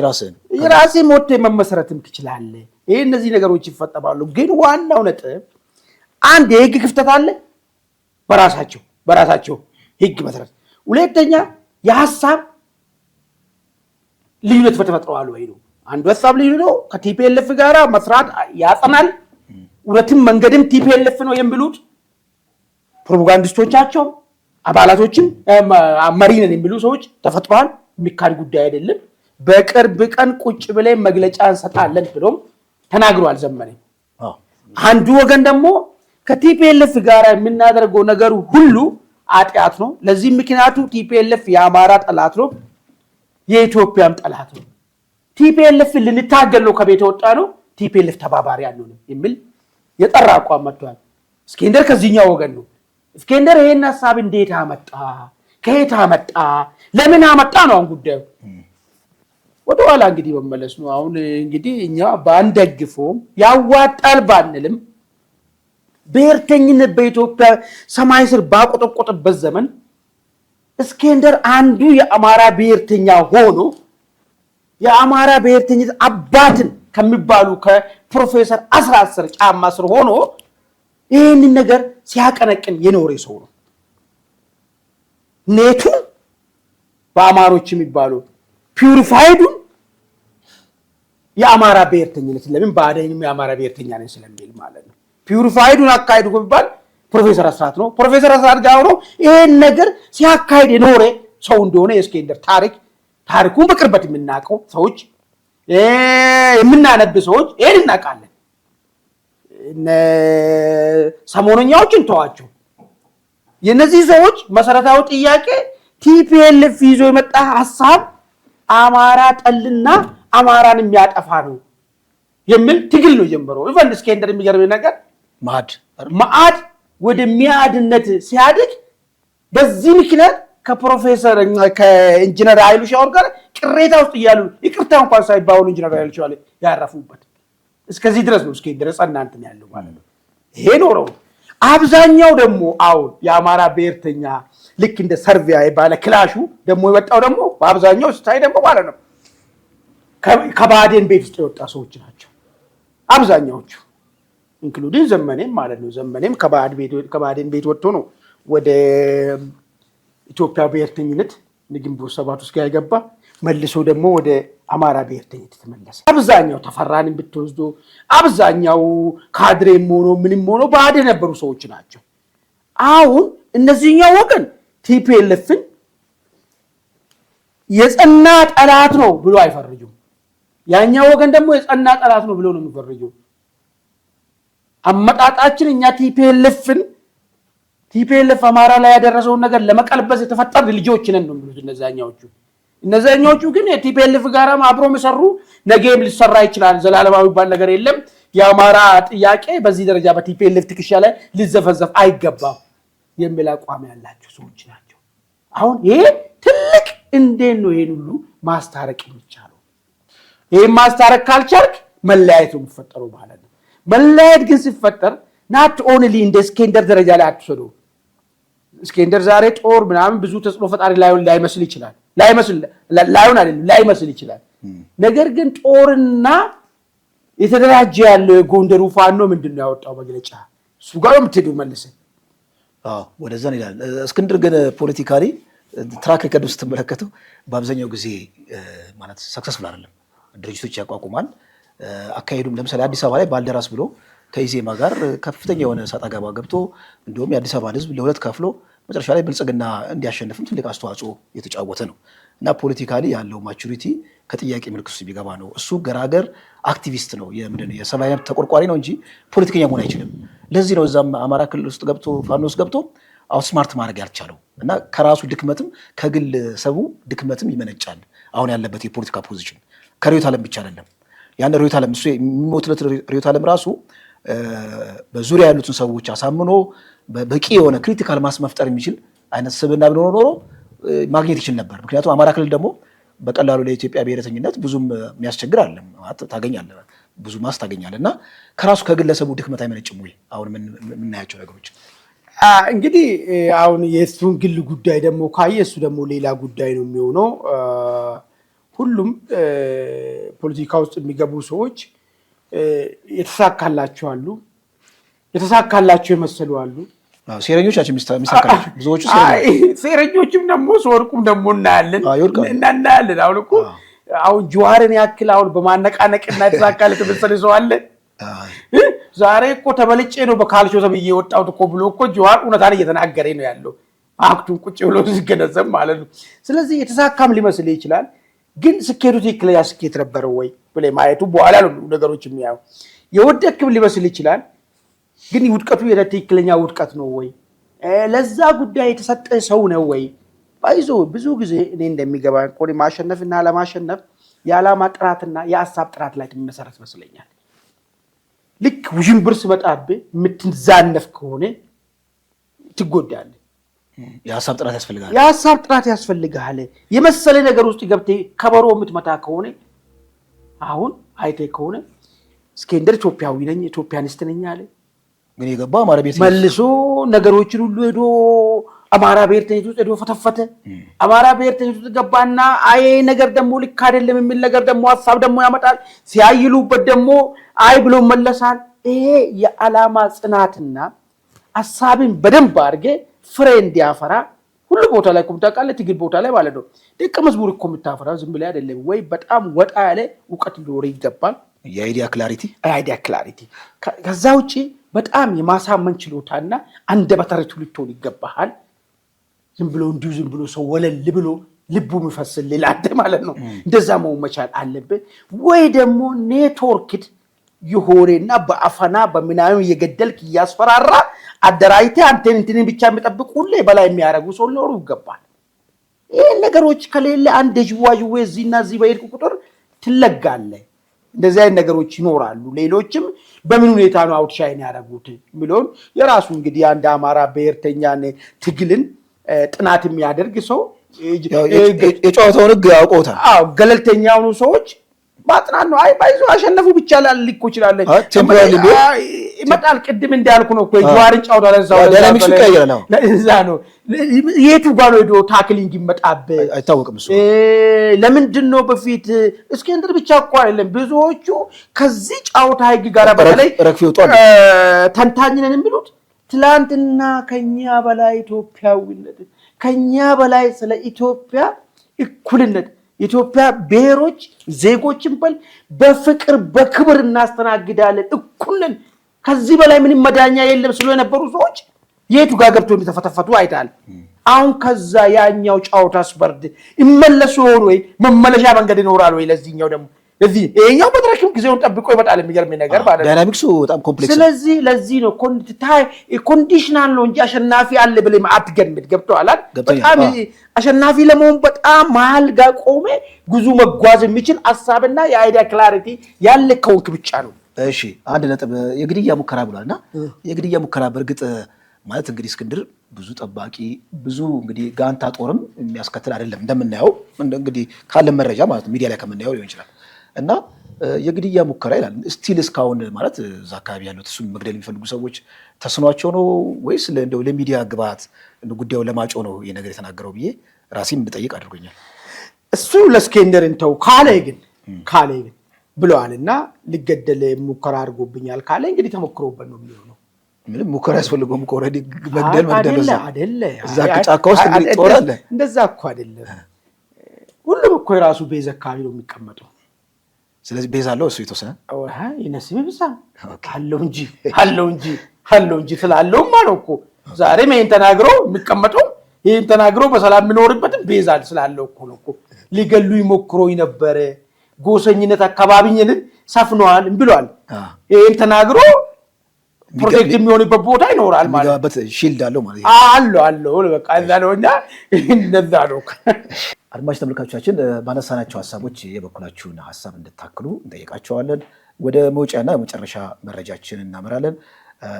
የራስህን ሞት መመስረትም ትችላለህ። ይሄ እነዚህ ነገሮች ይፈጠራሉ። ግን ዋናው ነጥብ አንድ የህግ ክፍተት አለ በራሳቸው ህግ መሰረት። ሁለተኛ የሀሳብ ልዩነት ተፈጥሯል ወይ ነው። አንዱ ሀሳብ ልዩ ነው። ከቲፒኤልኤፍ ጋራ መስራት ያጸናል። ሁለቱም መንገድም ቲፒኤልኤፍ ነው የሚሉት ፕሮፓጋንዲስቶቻቸው አባላቶችም መሪ ነን የሚሉ ሰዎች ተፈጥሯል። የሚካድ ጉዳይ አይደለም። በቅርብ ቀን ቁጭ ብለን መግለጫ እንሰጣለን ብሎም ተናግሯል ዘመነ። አንዱ ወገን ደግሞ ከቲፒኤልኤፍ ጋራ የምናደርገው ነገር ሁሉ አጥያት ነው። ለዚህ ምክንያቱ ቲፒኤልኤፍ የአማራ ጠላት ነው፣ የኢትዮጵያም ጠላት ነው። ቲፒኤልኤፍ ልንታገል ነው ከቤት ወጣ ነው፣ ቲፒኤልኤፍ ተባባሪ አንሆንም የሚል የጠራ አቋም መጥቷል። እስክንድር ከዚህኛው ወገን ነው። እስክንድር ይሄን ሐሳብ እንዴት አመጣ? ከየት አመጣ? ለምን አመጣ ነው አሁን ጉዳዩ። ወደኋላ እንግዲህ መመለስ ነው። አሁን እንግዲህ እኛ ባንደግፈውም ያዋጣል ባንልም ብሔርተኝነት በኢትዮጵያ ሰማይ ስር ባቆጠቆጠበት ዘመን እስክንድር አንዱ የአማራ ብሔርተኛ ሆኖ የአማራ ብሔርተኝነት አባትን ከሚባሉ ከፕሮፌሰር አስራት ስር ጫማ ስር ሆኖ ይህንን ነገር ሲያቀነቅን የኖረ ሰው ነው። ኔቱ በአማሮች የሚባሉ ፒውሪፋይዱን የአማራ ብሔርተኝነት ለምን ባደኝም የአማራ ብሔርተኛ ነኝ ስለሚል ማለት ነው። ፒውሪፋይዱን አካሄዱ የሚባል ፕሮፌሰር አስራት ነው። ፕሮፌሰር አስራት ጋር ሆኖ ይሄን ነገር ሲያካሄድ የኖረ ሰው እንደሆነ የእስክንድር ታሪኩን በቅርበት የምናውቀው ሰዎች የምናነብ ሰዎች ይሄን እናውቃለን። ሰሞነኛዎችን ተዋቸው። የነዚህ ሰዎች መሰረታዊ ጥያቄ ቲፒኤልኤፍ ይዞ የመጣ ሐሳብ አማራ ጠልና አማራን የሚያጠፋ ነው የሚል ትግል ነው ጀምሮ ኢቨን እስክንድር የሚገርም ነገር ማዕድ ወደ ሚያድነት ሲያድግ በዚህ ምክንያት ከፕሮፌሰር ከኢንጂነር ኃይሉ ሻወር ጋር ቅሬታ ውስጥ እያሉ ይቅርታ እንኳን ሳይባሉ ኢንጂነር ኃይሉ ሻወር ያረፉበት እስከዚህ ድረስ ነው። እስከ ድረስ እናንተን ያለው ማለት ነው። ይሄ ኖረው አብዛኛው ደግሞ አሁን የአማራ ብሔርተኛ ልክ እንደ ሰርቪያ ባለ ክላሹ ደግሞ የወጣው ደግሞ በአብዛኛው ስታይ ደግሞ ማለት ነው ከባዴን ቤት ውስጥ የወጣ ሰዎች ናቸው አብዛኛዎቹ ኢንክሉዲንግ ዘመኔም ማለት ነው። ዘመኔም ከባዴን ቤት ወጥቶ ነው ወደ ኢትዮጵያ ብሔርተኝነት ግንቦት ሰባት ውስጥ ያገባ መልሶ ደግሞ ወደ አማራ ብሔርተኝነት ተመለሰ። አብዛኛው ተፈራንም ብትወስዶ አብዛኛው ካድሬም ሆኖ ምንም ሆኖ ባዴ ነበሩ ሰዎች ናቸው። አሁን እነዚህኛው ወገን ቲፒኤልኤፍን የጸና ጠላት ነው ብሎ አይፈርጁም። ያኛው ወገን ደግሞ የጸና ጠላት ነው ብሎ ነው የሚፈርጁው። አመጣጣችን እኛ ቲፒኤልኤፍ አማራ ላይ ያደረሰውን ነገር ለመቀልበስ የተፈጠሩ ልጆች ነን ነው የሚሉት እነዛኛዎቹ ግን የቲፒኤልኤፍ ጋራም አብሮ የሚሰሩ ነገም ሊሰራ ይችላል። ዘላለማዊ የሚባል ነገር የለም። የአማራ ጥያቄ በዚህ ደረጃ በቲፒኤልኤፍ ትከሻ ላይ ሊዘፈዘፍ አይገባም የሚል አቋም ያላቸው ሰዎች ናቸው። አሁን ይሄ ትልቅ እንዴት ነው ይሄን ሁሉ ማስታረቅ የሚቻለው? ይሄን ማስታረቅ ካልቻልክ መለያየት ነው የሚፈጠረው ማለት ነው። መለያየት ግን ሲፈጠር ናት ኦንሊ እንደ እስኬንደር ደረጃ ላይ አትወሰደው። እስኬንደር ዛሬ ጦር ምናምን ብዙ ተጽዕኖ ፈጣሪ ላይመስል ይችላል። ላይመስል ይችላል። ነገር ግን ጦርና የተደራጀ ያለው የጎንደሩ ፋኖ ምንድነው ያወጣው መግለጫ? እሱ ጋር የምትሄዱ መልሰን ወደዛ ይላል። እስክንድር ግን ፖለቲካሊ ትራክ ሪከርድ ውስጥ ስትመለከተው በአብዛኛው ጊዜ ማለት ሰክሰስፉል አይደለም። ድርጅቶች ያቋቁማል። አካሄዱም ለምሳሌ አዲስ አበባ ላይ ባልደራስ ብሎ ከኢዜማ ጋር ከፍተኛ የሆነ ሰጣ ገባ ገብቶ እንዲሁም የአዲስ አበባን ሕዝብ ለሁለት ከፍሎ መጨረሻ ላይ ብልጽግና እንዲያሸንፍም ትልቅ አስተዋጽኦ የተጫወተ ነው እና ፖለቲካሊ ያለው ማቹሪቲ ከጥያቄ ምልክት ውስጥ ቢገባ ነው። እሱ ገራገር አክቲቪስት ነው፣ የሰብአዊ መብት ተቆርቋሪ ነው እንጂ ፖለቲከኛ መሆን አይችልም። ለዚህ ነው እዛም አማራ ክልል ውስጥ ገብቶ ፋኖ ውስጥ ገብቶ አውትስማርት ማድረግ ያልቻለው እና ከራሱ ድክመትም ከግለሰቡ ድክመትም ይመነጫል። አሁን ያለበት የፖለቲካ ፖዚሽን ከርዕዮተ ዓለም ብቻ አይደለም። ያን ርዕዮተ ዓለም እሱ የሚሞትለት ርዕዮተ ዓለም ራሱ በዙሪያ ያሉትን ሰዎች አሳምኖ በቂ የሆነ ክሪቲካል ማስ መፍጠር የሚችል አይነት ስብዕና ቢኖር ኖሮ ማግኘት ይችል ነበር። ምክንያቱም አማራ ክልል ደግሞ በቀላሉ ለኢትዮጵያ ብሔረተኝነት ብዙም የሚያስቸግር አይደለም። ታገኛለህ፣ ብዙ ማስ ታገኛለህ እና ከራሱ ከግለሰቡ ድክመት አይመነጭም ወይ? አሁን የምናያቸው ነገሮች እንግዲህ አሁን የእሱን ግል ጉዳይ ደግሞ ካየ እሱ ደግሞ ሌላ ጉዳይ ነው የሚሆነው። ሁሉም ፖለቲካ ውስጥ የሚገቡ ሰዎች የተሳካላቸው አሉ፣ የተሳካላቸው የመሰሉ አሉ። ሴረኞች ናቸው የሚሳካላቸው ብዙዎቹ። ሴረኞችም ደግሞ ሲወርቁም ደግሞ እናያለን። አሁን እኮ አሁን ጀዋርን ያክል አሁን በማነቃነቅና የተሳካለት መሰለ ሰው አለ። ዛሬ እኮ ተበልጬ ነው በካልቾ ተብዬ የወጣሁት እኮ ብሎ እኮ ጀዋር እውነታን እየተናገረ ነው ያለው፣ አክቱን ቁጭ ብሎ ሲገነዘብ ማለት ነው። ስለዚህ የተሳካም ሊመስል ይችላል፣ ግን ስኬቱ ትክክለኛ ስኬት ነበረው ወይ ብለህ ማየቱ በኋላ ነው ነገሮች የሚያዩ። የወደቅም ሊመስል ይችላል፣ ግን ውድቀቱ የትክክለኛ ውድቀት ነው ወይ? ለዛ ጉዳይ የተሰጠ ሰው ነው ወይ? ባይዞ ብዙ ጊዜ እኔ እንደሚገባ ቆሪ ማሸነፍና ለማሸነፍ የዓላማ ጥራትና የሀሳብ ጥራት ላይ የሚመሰረት መስለኛል። ልክ ውዥንብር ሲመጣብህ የምትዛነፍ ከሆነ ትጎዳለህ። የሀሳብ ጥራት ያስፈልጋል። የሀሳብ ጥራት ያስፈልጋል። የመሰለ ነገር ውስጥ ገብተህ ከበሮ የምትመታ ከሆነ አሁን አይተህ ከሆነ እስኬንደር ኢትዮጵያዊ ነኝ ኢትዮጵያኒስት ነኝ አለ። ግን የገባው አማራ ብሔርተኝነት መልሶ ነገሮችን ሁሉ ሄዶ አማራ ብሔርተኝነት ውስጥ ሄዶ ፈተፈተ። አማራ ብሔርተኝነት ውስጥ ገባና አይ ነገር ደግሞ ልክ አይደለም የሚል ነገር ደግሞ ሀሳብ ደግሞ ያመጣል። ሲያይሉበት ደግሞ አይ ብሎ መለሳል። ይሄ የዓላማ ጽናትና ሀሳብን በደንብ አድርገህ ፍሬ እንዲያፈራ ሁሉ ቦታ ላይ ቆምጣቃለ ትግል ቦታ ላይ ማለት ነው። ደቀ መዝሙር እኮ የምታፈራው ዝም ብለህ አይደለም ወይ? በጣም ወጣ ያለ ዕውቀት ሊኖር ይገባል። የአይዲያ ክላሪቲ ከዛ ውጪ በጣም የማሳመን ችሎታና አንደበተ ርቱዕ ልትሆን ይገባሃል። ዝም ብሎ ሰው ወለል ብሎ ልቡ የሚፈስልህ አንተ ማለት ነው። እንደዛ መሆን መቻል አለብህ። ወይ ደግሞ ኔትወርክድ የሆነና በአፈና በምናምን እየገደልክ እያስፈራራ አደራጅተህ አንተን እንትን ብቻ የሚጠብቁልህ በላይ የሚያደርጉ ሰው ሊኖሩ ይገባል። ይህ ነገሮች ከሌለ አንድ ጅዋጅዌ እዚህና እዚህ በሄድኩ ቁጥር ትለጋለህ። እንደዚህ አይነት ነገሮች ይኖራሉ። ሌሎችም በምን ሁኔታ ነው አውትሻይን ያደረጉት የሚለውን የራሱ እንግዲህ አንድ አማራ ብሔርተኛን ትግልን ጥናት የሚያደርግ ሰው የጨዋታውን ሕግ ያውቀውታል። ገለልተኛ የሆኑ ሰዎች ማጥናት ነው። አይ ባይዞ አሸነፉ ብቻ ላልኩ ይችላል ይመጣል። ቅድም እንዳልኩ ነው እኮ ጀዋርን ጫውታ ዳይናሚክሱ ቀየረ ነው ለዛ ነው የቱ ጋር ነው ሄዶ ታክሊንግ ይመጣበት አይታወቅም። እሱ ለምንድን ነው በፊት እስኬንድር ብቻ እኮ አይደለም ብዙዎቹ ከዚህ ጫውታ ህግ ጋር በተለይ ተንታኝ ነን የሚሉት ትላንትና ከኛ በላይ ኢትዮጵያዊነት ከኛ በላይ ስለ ኢትዮጵያ እኩልነት ኢትዮጵያ ብሔሮች ዜጎችን በፍቅር በክብር እናስተናግዳለን እኩልን ከዚህ በላይ ምንም መዳኛ የለም ስለ የነበሩ ሰዎች የቱ ጋር ገብቶ እንደተፈተፈቱ አይታል። አሁን ከዛ ያኛው ጫውታስ በርድ ይመለሱ ሆኖ ወይ መመለሻ መንገድ ይኖራል ወይ ለዚህኛው ደግሞ ለዚህ ይሄኛው መድረክም ጊዜውን ጠብቆ ይመጣል የሚገርም ነገር ማለት ነው። ዳይናሚክሱ በጣም ኮምፕሌክስ ስለዚህ ለዚህ ነው ኮንዲሽናል ነው እንጂ አሸናፊ አለ ብለህ አትገምት። ገብቶሃል? በጣም አሸናፊ ለመሆን በጣም መሀል ጋር ቆሜ ጉዞ መጓዝ የሚችል ሐሳብና የአይዲያ ክላሪቲ ያለ ከውክ ብቻ ነው። እሺ አንድ ነጥብ የግድያ ሙከራ ብሏልና የግድያ ሙከራ በእርግጥ ማለት እንግዲህ እስክንድር ብዙ ጠባቂ ብዙ እንግዲህ ጋንታ ጦርም የሚያስከትል አይደለም እንደምናየው እንግዲህ ካለ መረጃ ማለት ሚዲያ ላይ ከምናየው ሊሆን ይችላል እና የግድያ ሙከራ ይላል ስቲል እስካሁን ማለት እዛ አካባቢ ያሉት እሱን መግደል የሚፈልጉ ሰዎች ተስኗቸው ነው ወይስ እንደው ለሚዲያ ግብአት ጉዳዩ ለማጮ ነው ይሄ ነገር የተናገረው ብዬ ራሴን እንድጠይቅ አድርጎኛል። እሱ ለእስኬንደር እንተው ካለ ግን ብለዋልና ሊገደል ሙከራ አድርጎብኛል ካለ እንግዲህ ተሞክሮበት ነው የሚሆነው። ምንም ሙከራ ያስፈልገውም እኮ ኦልሬዲ መግደል አይደለ እዛ ጫካ ውስጥ እንግዲህ ጦር አለ። እንደዛ እኮ አይደለም። ሁሉም እኮ የራሱ ቤዝ አካባቢ ነው የሚቀመጠው። ስለዚህ ቤዝ አለው እሱ የተወሰነ ይነስም ብቻ አለው እንጂ ስላለውማ ነው እኮ ዛሬም ይሄን ተናግሮ የሚቀመጠው ይሄን ተናግሮ በሰላም የሚኖርበትም ቤዝ አለ ስላለው እኮ ነው እኮ ሊገሉ ይሞክሮ ነበረ። ጎሰኝነት አካባቢኝን ሰፍኗል ብሏል። ይሄን ተናግሮ ፕሮቴክት የሚሆንበት ቦታ ይኖራል ማለት ነው። ሺልድ አለው ማለት ነው። አለው በቃ እዛ ነውና እንደዛ ነው። አድማጭ ተመልካቾቻችን ባነሳናቸው ሐሳቦች የበኩላችሁን ሐሳብ እንድታክሉ እንጠይቃቸዋለን። ወደ መውጫና መጨረሻ መረጃችን እናመራለን።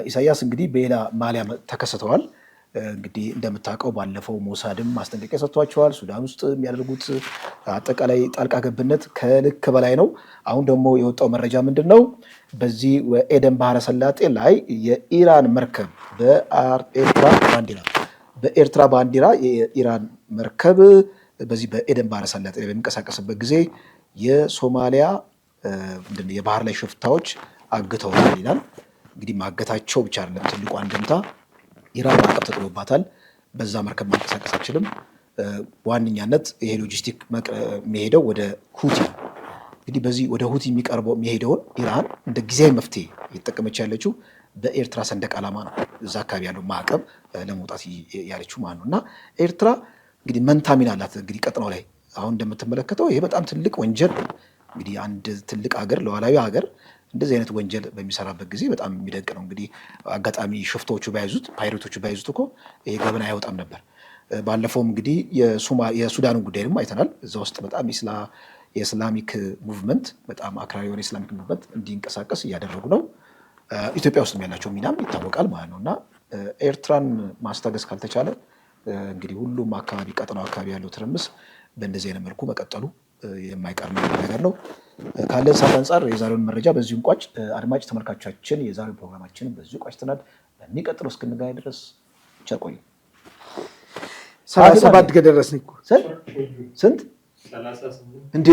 ኢሳያስ እንግዲህ በሌላ ማሊያ ተከስተዋል። እንግዲህ እንደምታውቀው ባለፈው ሞሳድም ማስጠንቀቂያ ሰጥቷቸዋል። ሱዳን ውስጥ የሚያደርጉት አጠቃላይ ጣልቃ ገብነት ከልክ በላይ ነው። አሁን ደግሞ የወጣው መረጃ ምንድን ነው? በዚህ ኤደን ባህረ ሰላጤ ላይ የኢራን መርከብ በኤርትራ ባንዲራ የኢራን መርከብ በዚህ በኤደን ባህረ ሰላጤ ላይ በሚንቀሳቀስበት ጊዜ የሶማሊያ የባህር ላይ ሽፍታዎች አግተውታል ይላል። እንግዲህ ማገታቸው ብቻ አይደለም ትልቁ አንድምታ ኢራን ማዕቀብ ተጥሎባታል። በዛ መርከብ ማንቀሳቀስ አትችልም። በዋነኛነት ይሄ ሎጂስቲክ የሚሄደው ወደ ሁቲ እንግዲህ በዚህ ወደ ሁቲ የሚሄደውን ኢራን እንደ ጊዜያዊ መፍትሄ እየተጠቀመች ያለችው በኤርትራ ሰንደቅ ዓላማ ነው። እዛ አካባቢ ያለው ማዕቀብ ለመውጣት ያለችው ማለት ነው። እና ኤርትራ እንግዲህ መንታ ሚና አላት እንግዲህ ቀጥናው ላይ አሁን እንደምትመለከተው ይሄ በጣም ትልቅ ወንጀል እንግዲህ አንድ ትልቅ ሀገር ሉዓላዊ ሀገር እንደዚህ አይነት ወንጀል በሚሰራበት ጊዜ በጣም የሚደንቅ ነው። እንግዲህ አጋጣሚ ሽፍቶቹ ፓይሬቶቹ ባይዙት እኮ ይሄ ገበና አይወጣም ነበር። ባለፈውም እንግዲህ የሱዳንን ጉዳይ ደግሞ አይተናል። እዛ ውስጥ በጣም የኢስላሚክ ሙቭመንት በጣም አክራሪ የሆነ ኢስላሚክ ሙቭመንት እንዲንቀሳቀስ እያደረጉ ነው። ኢትዮጵያ ውስጥ ያላቸው ሚናም ይታወቃል ማለት ነው። እና ኤርትራን ማስታገስ ካልተቻለ እንግዲህ ሁሉም አካባቢ ቀጠናው አካባቢ ያለው ትርምስ በእንደዚህ አይነት መልኩ መቀጠሉ የማይቀር ነገር ነው። ካለን ሰዓት አንጻር የዛሬውን መረጃ በዚሁ እንቋጭ። አድማጭ ተመልካቾቻችን የዛሬውን ፕሮግራማችንን በዚሁ ቋጭተናል። በሚቀጥለው እስክንገናኝ ድረስ ቸር ቆዩ። 37 ከደረስን እኮ ስንት እንዴ